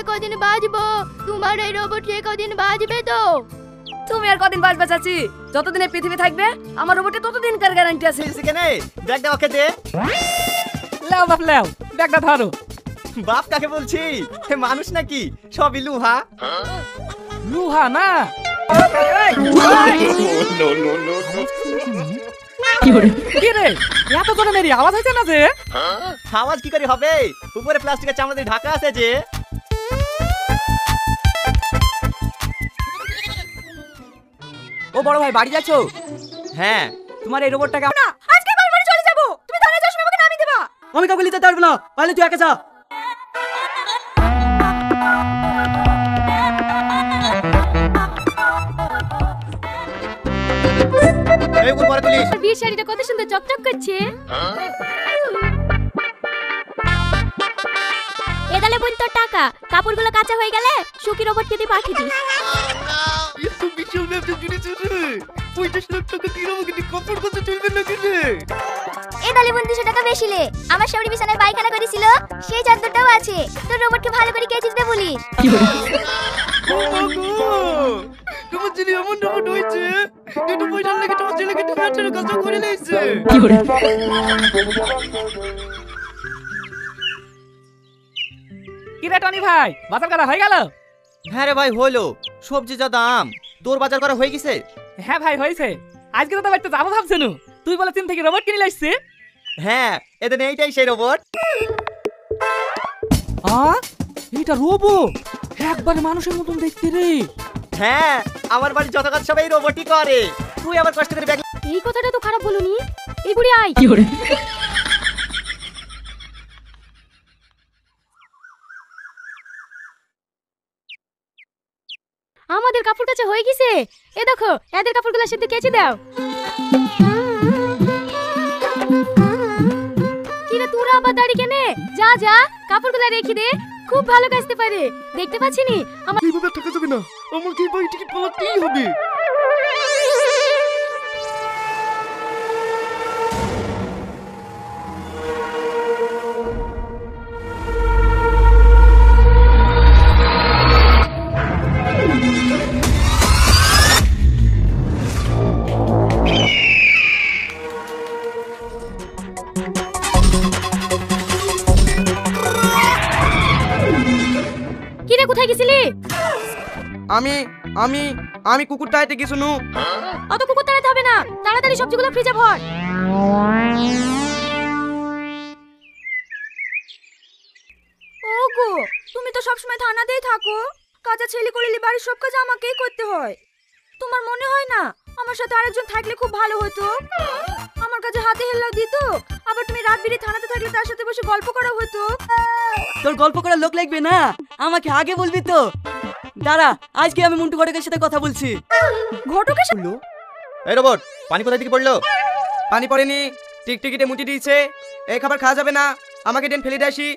কদিন বাঁচবো, তোমার এই রোবট যে কদিন বাঁচবে তো। তুমি আর কদিন বাঁচবে চাচি? যতদিন এই পৃথিবী থাকবে আমার রোবটে ততদিন কার গ্যারান্টি আছে। কেনে ব্যাগটা ওকে দে। লাও বাপ লাও, ব্যাগটা ধরো। বাপ কাকে বলছি? হে মানুষ নাকি? সবই লুহা। লুহা না। কি রে এত জোরে মেরি আওয়াজ হয়েছে না যে? আওয়াজ কি করে হবে? উপরে প্লাস্টিকের চামড়া দিয়ে ঢাকা আছে যে। ও বড় ভাই বাড়ি যাচ্ছো? হ্যাঁ। তোমার এই রোবটটাকে না, আজকে বাড়ি চলে যাব। তুমি থানায় যাওয়ার সময় আমাকে নামিয়ে দেবা। আমি কাউকে নিতে পারবো না, পারলে তুই একা যা। এই উপর পরে তুলিস। বিয়ের শাড়িটা কত সুন্দর চকচক করছে। এদালে বোন তোর টাকা, কাপড়গুলো কাঁচা হয়ে গেলে সুখী রোবটকে দিয়ে পাঠিয়ে দিস। এত বিশাল ব্যবসা জুড়েছে রে। 50 লাখ টাকা দিয়ে আমাকে কাপড় কাচা চলবে নাকি রে? এদালে বোন 200 টাকা বেশি লে। আমার শাড়ি বিছানায় পায়খানা করেছিল, সেই চাদরটাও আছে। তোর রোবটকে ভালো করে কেচে দিতে বলিস। তোমার ছেলে এমন রোবট হয়েছে, এটা পয়সা লাগে তোমার ছেলেকে তুমি আঠারো কাজ করে নিয়েছে। কি রে টনি ভাই, বাজার করা হয়ে গেল? হ্যাঁ রে ভাই হলো। সবজি যা দাম, তোর বাজার করা হয়ে গেছে? হ্যাঁ ভাই হয়েছে। আজকে তো বাড়িতে যাবো ভাবছেন, তুই বলে চীন থেকে রোবট কিনে লাইছিস। হ্যাঁ, এদের এইটাই সেই রোবট। এটা রোবট একবারে মানুষের মতন দেখতে রে। হ্যাঁ, আমার বাড়ির যত কাজ সবাই রোবটই করে। তুই আবার কষ্ট করে ব্যাগ। এই কথাটা তো খারাপ বলনি। এই বুড়ি আয়। আমাদের কাপড় কাচা হয়ে গেছে। এ দেখো, এদের কাপড়গুলো সেদ্ধ কেচে দাও। কি রে তোরা আবার দাঁড়ি কেনে? যা যা, কাপড়গুলো রেখে দে। খুব ভালো কাচতে পারে। দেখতে পাচ্ছিনি আমার এইভাবে টাকা যাবে না, আমাকে এই বাড়ি থেকে পালাতেই হবে। কি রে কোথায় গেছিলি? আমি আমি আমি কুকুর তাড়াতে গেছি নু। অত কুকুর তাড়াতে হবে না, তাড়াতাড়ি সবজিগুলো ফ্রিজে ভর। ওগো, তুমি তো সবসময় থানাতেই থাকো। কাজা ছেলে করলে বাড়ির সব কাজ আমাকেই করতে হয়। তোমার মনে হয় না আমার সাথে আরেকজন থাকলে খুব ভালো হতো? আমার কাছে হাতে হেল্লাও দিত, আবার তুমি রাত বিরে থানাতে থাকলে তার সাথে বসে গল্প করা হতো। তোর গল্প করার লোক লাগবে না, আমাকে আগে বলবি তো। দাঁড়া, আজকে আমি মন্টু ঘটকের সাথে কথা বলছি। ঘটকের সাথে? এই রোবট, পানি কোথায় থেকে পড়লো? পানি পড়েনি, টিকটিকিতে মুটি দিয়েছে। এই খাবার খাওয়া যাবে না, আমাকে ডেন ফেলে দিয়ে আসি।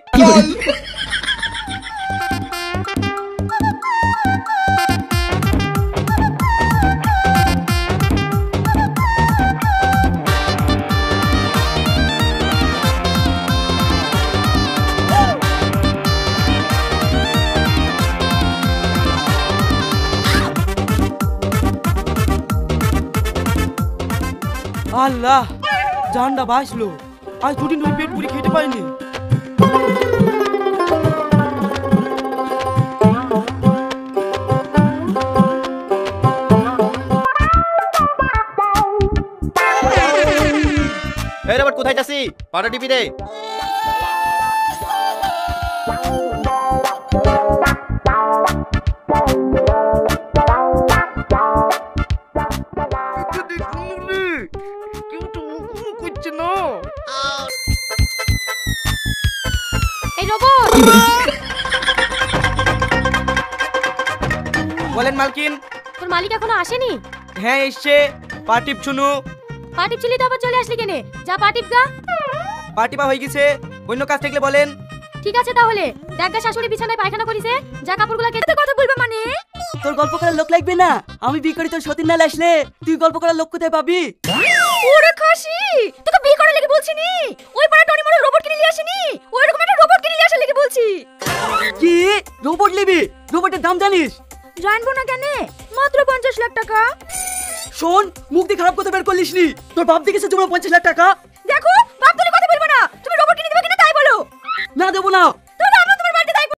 আল্লাহ, জানটা বাঁচলো। আজ দুদিন ধরে পেট পুরি খেতে পাইনি। এই রোবট কোথায় যাচ্ছি? পাটা টিপি দে। এই রোবট, বলেন মালকিন। তোর মালিক এখনো আসেনি? হ্যাঁ এসছে, পাটিপ শুনু। পাটিপ ছিলি তো আবার চলে আসলি কেনে? যা পাটিপ গা। পাটিপা হয়ে গেছে, অন্য কাজ থাকলে বলেন। ঠিক আছে তাহলে, দেখা শাশুড়ি বিছানায় পায়খানা করিছে, যা কাপড়গুলো কেটে কথা বলবে মানে। তোর গল্প করার লোক লাগবে না, আমি বিয়ে করি তোর সতীন নালে আসলে তুই গল্প করার লোক কোথায় পাবি? ওরে খাসি, তোকে বিয়ে করার লাগি বলছিনি? ওই পাড়া টনি মরে রোবট কিনে নিয়ে আসেনি? ওই রকম একটা রোবট কিনে নিয়ে আসার লাগি বলছি। কি রোবট নিবি? রোবটের দাম জানিস? জানবো না কেন, মাত্র 50 লাখ টাকা। শোন, মুখ দিয়ে খারাপ কথা বের করলিস নি। তোর বাপ দেখেছে তোমরা 50 লাখ টাকা। দেখো, বাপ তুলে কথা বলবো না, তুমি রোবট কিনে দেবে কিনা তাই বলো। না দেবো না,